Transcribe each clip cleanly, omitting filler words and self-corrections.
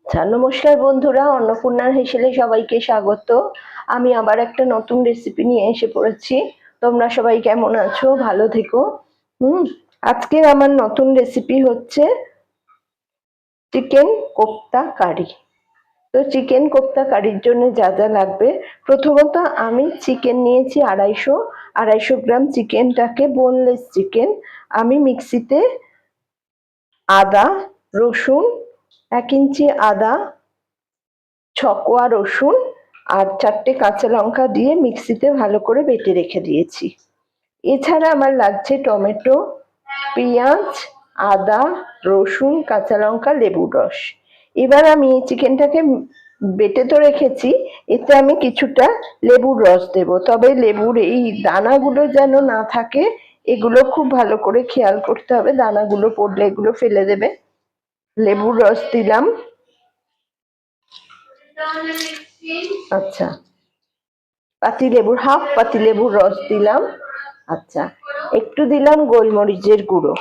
নমস্কার বন্ধুরা, অন্নপূর্ণার হেসেলে সবাইকে স্বাগত। আমি আবার একটা নতুন রেসিপি নিয়ে এসে পড়েছি। তোমরা সবাই কেমন আছো? ভালো থেকো। আজকের আমার নতুন রেসিপি হচ্ছে চিকেন কোপ্তা কারি। তো চিকেন কোপ্তা কারির জন্য যা যা লাগবে, প্রথমত আমি চিকেন নিয়েছি 250 গ্রাম। চিকেনটাকে, বোনলেস চিকেন, আমি মিক্সিতে আদা, রসুন, 1 ইঞ্চি আদা, 6 কোয়া রসুন আর 4টে কাঁচা লঙ্কা দিয়ে মিক্সিতে ভালো করে বেটে রেখে দিয়েছি। এছাড়া আমার লাগছে টমেটো, পেঁয়াজ, আদা, রসুন, কাঁচা লঙ্কা, লেবুর রস। এবার আমি এই চিকেনটাকে বেটে তো রেখেছি, এতে আমি কিছুটা লেবুর রস দেব। তবে লেবুর এই দানাগুলো যেন না থাকে, এগুলো খুব ভালো করে খেয়াল করতে হবে। দানাগুলো পড়লে এগুলো ফেলে দেবে। লেবুর রস দিলাম। আচ্ছা, হাফ পাতি লেবুর রস দিলাম। আচ্ছা, একটু দিলাম গোলমরিচের গুঁড়ো।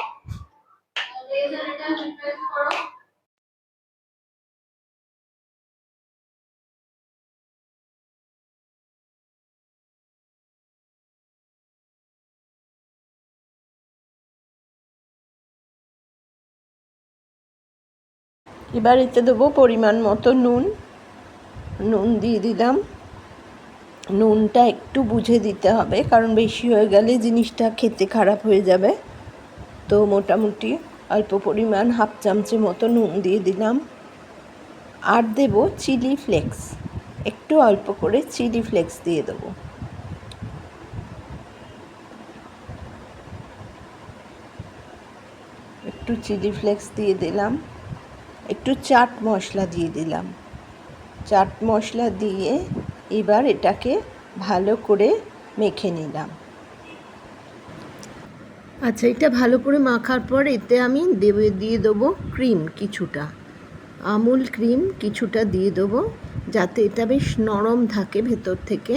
এবার এতে দেবো পরিমাণ মতো নুন দিয়ে দিলাম। নুনটা একটু বুঝে দিতে হবে, কারণ বেশি হয়ে গেলে জিনিসটা খেতে খারাপ হয়ে যাবে। তো মোটামুটি অল্প পরিমাণ, হাফ চামচের মতো নুন দিয়ে দিলাম। আর দেবো চিলি ফ্লেক্স, একটু অল্প করে চিলি ফ্লেক্স দিয়ে দেবো। একটু চিলি ফ্লেক্স দিয়ে দিলাম। একটু চাট মশলা দিয়ে দিলাম। চাট মশলা দিয়ে এবার এটাকে ভালো করে মেখে নিলাম। আচ্ছা, এটা ভালো করে মাখার পর এতে আমি দিয়ে দেবো ক্রিম, কিছুটা আমুল ক্রিম কিছুটা দিয়ে দেবো, যাতে এটা বেশ নরম থাকে ভেতর থেকে।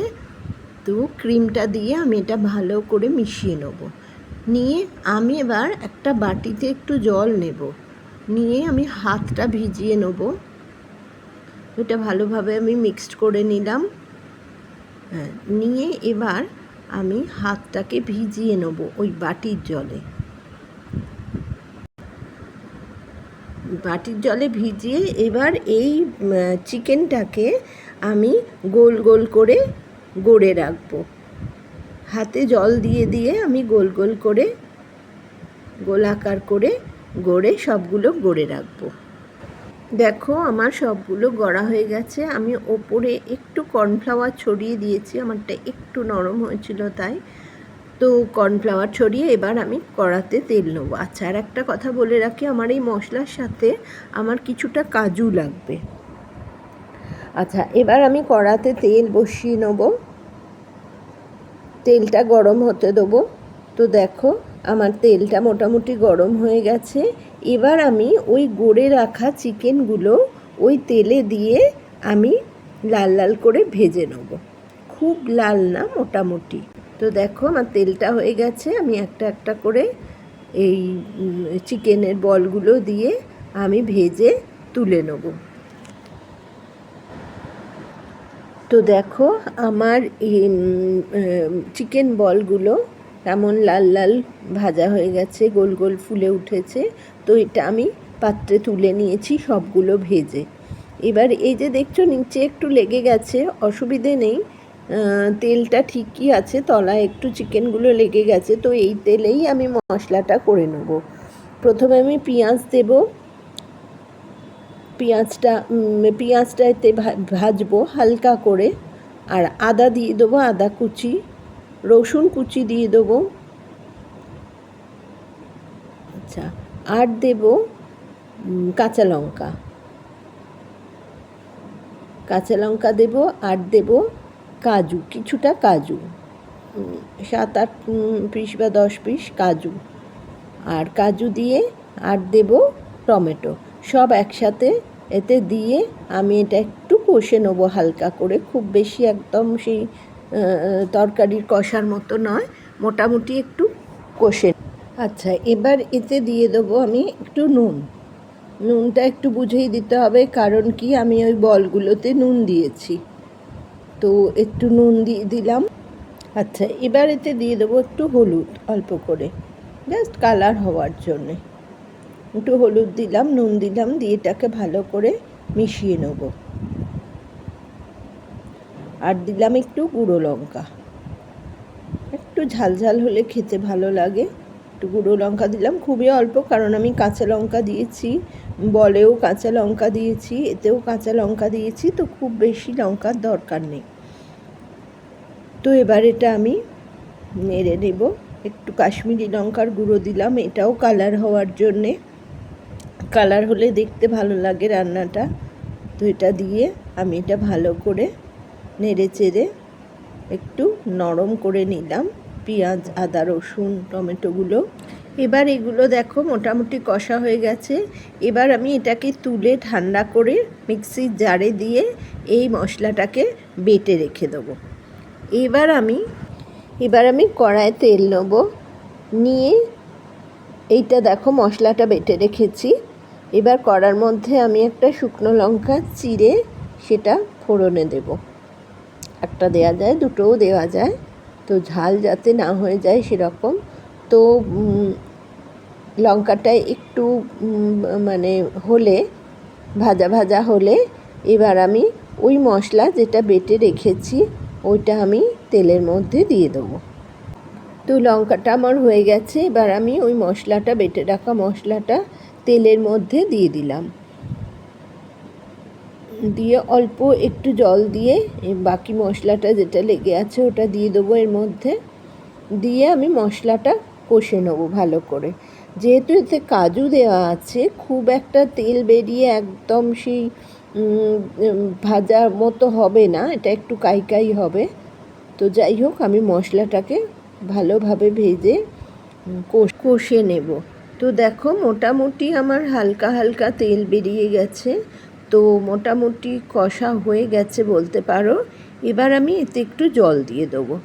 তো ক্রিমটা দিয়ে আমি এটা ভালো করে মিশিয়ে নেব। নিয়ে আমি এবার একটা বাটিতে একটু জল নেব, নিয়ে আমি হাতটা ভিজিয়ে নেব। এটা ভালোভাবে আমি মিক্সড করে নিলাম। নিয়ে এবার আমি হাতটাকে ভিজিয়ে নেব ওই বাটির জলে। বাটির জলে ভিজিয়ে এবার এই চিকেনটাকে আমি গোল গোল করে গড়ে রাখবো। হাতে জল দিয়ে দিয়ে আমি গোল গোল করে, গোলাকার করে গড়ে সবগুলো গড়ে রাখবো। দেখো, আমার সবগুলো গড়া হয়ে গেছে। আমি ওপরে একটু কর্নফ্লাওয়ার ছড়িয়ে দিয়েছি, আমারটা একটু নরম হয়েছিল তাই। তো কর্নফ্লাওয়ার ছড়িয়ে এবার আমি কড়াতে তেল নেবো। আচ্ছা, আর একটা কথা বলে রাখি, আমার এই মশলার সাথে আমার কিছুটা কাজু লাগবে। আচ্ছা, এবার আমি কড়াতে তেল বসিয়ে নেবো, তেলটা গরম হতে দেবো। তো দেখো, আমার তেলটা মোটামুটি গরম হয়ে গেছে। এবার আমি ওই গড়ে রাখা চিকেনগুলো ওই তেলে দিয়ে আমি লাল লাল করে ভেজে নেব। খুব লাল না, মোটামুটি। তো দেখো, আমার তেলটা হয়ে গেছে। আমি একটা একটা করে এই চিকেনের বলগুলো দিয়ে আমি ভেজে তুলে নেব। তো দেখো, আমার চিকেন বলগুলো কেমন লাল লাল ভাজা হয়ে গেছে, গোল গোল ফুলে উঠেছে। তো এটা আমি পাত্রে তুলে নিয়েছি সবগুলো ভেজে। এবার এই যে দেখছো নিচে একটু লেগে গেছে, অসুবিধে নেই, তেলটা ঠিকই আছে, তলায় একটু চিকেনগুলো লেগে গেছে। তো এই তেলেই আমি মশলাটা করে নেব। প্রথমে আমি পেঁয়াজ দেব। পেঁয়াজটা এতে ভাজবো হালকা করে। আর আদা দিয়ে দেবো, আদা কুচি, রসুন কুচি দিয়ে দেবো। আচ্ছা, আর দেব কাঁচা লঙ্কা দেব। আর দেব কাজু, কিছুটা কাজু, 7-8 পিস বা 10 পিস কাজু। আর কাজু দিয়ে আর দেব টমেটো, সব একসাথে এতে দিয়ে আমি এটা একটু কষে নেবো হালকা করে। খুব বেশি একদম সেই তরকারির কষার মতো নয়, মোটামুটি একটু কষে। আচ্ছা, এবার এতে দিয়ে দেবো আমি একটু নুন। নুনটা একটু বুঝেই দিতে হবে, কারণ কি আমি ওই বলগুলোতে নুন দিয়েছি, তো একটু নুন দিয়ে দিলাম। আচ্ছা, এবার এতে দিয়ে দেবো একটু হলুদ, অল্প করে, জাস্ট কালার হওয়ার জন্যে একটু হলুদ দিলাম, নুন দিলাম, দিয়ে এটাকে ভালো করে মিশিয়ে নেব। আর দিলাম একটু গুঁড়ো লঙ্কা, একটু ঝাল ঝাল হলে খেতে ভালো লাগে, একটু গুঁড়ো লঙ্কা দিলাম, খুবই অল্প, কারণ আমি কাঁচা লঙ্কা দিয়েছি, বলেও কাঁচা লঙ্কা দিয়েছি, এতেও কাঁচা লঙ্কা দিয়েছি, তো খুব বেশি লঙ্কার দরকার নেই। তো এবার এটা আমি নেড়ে নেব। একটু কাশ্মীরি লঙ্কার গুঁড়ো দিলাম, এটাও কালার হওয়ার জন্যে, কালার হলে দেখতে ভালো লাগে রান্নাটা। তো এটা দিয়ে আমি এটা ভালো করে নেড়ে চেড়ে একটু নরম করে নিলাম পেঁয়াজ, আদা, রসুন, টমেটোগুলো। এবার এগুলো দেখো মোটামুটি কষা হয়ে গেছে। এবার আমি এটাকে তুলে ঠান্ডা করে মিক্সির জারে দিয়ে এই মশলাটাকে বেটে রেখে দেবো। এবার আমি কড়ায় তেল নেব, নিয়ে এইটা দেখো মশলাটা বেটে রেখেছি। এবার কড়ার মধ্যে আমি একটা শুকনো লঙ্কা চিড়ে সেটা ফোড়নে দেব। একটা দেওয়া যায়, দুটোও দেওয়া যায়, তো ঝাল যাতে না হয়ে যায় সেরকম। তো লঙ্কাটা একটু মানে হলে, ভাজা ভাজা হলে, এবার আমি ওই মশলা যেটা বেটে রেখেছি ওইটা আমি তেলের মধ্যে দিয়ে দেবো। তো লঙ্কাটা আমার হয়ে গেছে, এবার আমি ওই মশলাটা, বেটে রাখা মশলাটা তেলের মধ্যে দিয়ে দিলাম, দিয়ে অল্প একটু জল দিয়ে বাকি মশলাটা যেটা লেগে আছে ওটা দিয়ে দেবো এর মধ্যে, দিয়ে আমি মশলাটা কষে নেবো ভালো করে। যেহেতু এতে কাজু দেওয়া আছে, খুব একটা তেল বেরিয়ে একদম সেই ভাজার মতো হবে না, এটা একটু কাই হবে। তো যাই হোক, আমি মশলাটাকে ভালোভাবে ভেজে কষে নেব। তো দেখো মোটামুটি আমার হালকা হালকা তেল বেরিয়ে গেছে, তো মোটামুটি কষা হয়ে গেছে বলতে পারো। এবার আমি এতে একটু জল দিয়ে দেবো।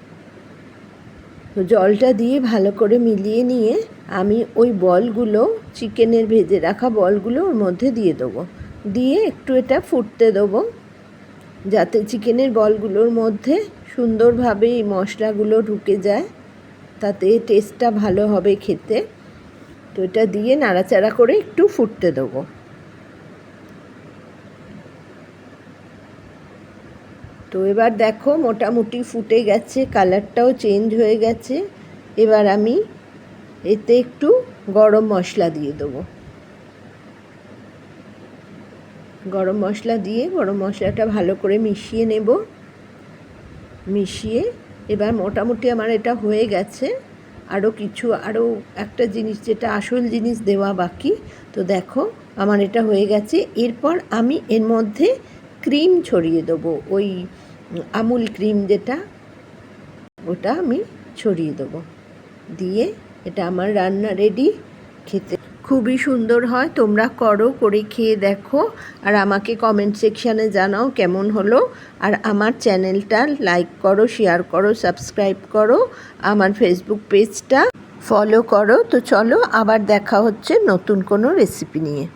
তো জলটা দিয়ে ভালো করে মিলিয়ে নিয়ে আমি ওই বলগুলো, চিকেনের ভেজে রাখা বলগুলো ওর মধ্যে দিয়ে দেবো, দিয়ে একটু এটা ফুটতে দেবো, যাতে চিকেনের বলগুলোর মধ্যে সুন্দরভাবে এই মশলাগুলো ঢুকে যায়, তাতে টেস্টটা ভালো হবে খেতে। তো এটা দিয়ে নাড়াচাড়া করে একটু ফুটতে দেবো। তো এবার দেখো মোটামুটি ফুটে গেছে, কালারটাও চেঞ্জ হয়ে গেছে। এবার আমি এতে একটু গরম মশলা দিয়ে দেবো। গরম মশলা দিয়ে গরম মশলাটা ভালো করে মিশিয়ে নেব। মিশিয়ে এবার মোটামুটি আমার এটা হয়ে গেছে। আরও একটা জিনিস, যেটা আসল জিনিস দেওয়া বাকি। তো দেখো আমার এটা হয়ে গেছে। এরপর আমি এর মধ্যে ক্রিম ছড়িয়ে দেবো, ওই আমুল ক্রিম যেটা, ওটা আমি ছড়িয়ে দেবো, দিয়ে এটা আমার রান্না রেডি। খেতে খুবই সুন্দর হয়, তোমরা করে খেয়ে দেখো, আর আমাকে কমেন্ট সেকশানে জানাও কেমন হলো। আর আমার চ্যানেলটা লাইক করো, শেয়ার করো, সাবস্ক্রাইব করো, আমার ফেসবুক পেজটা ফলো করো। তো চলো আবার দেখা হচ্ছে নতুন কোনো রেসিপি নিয়ে।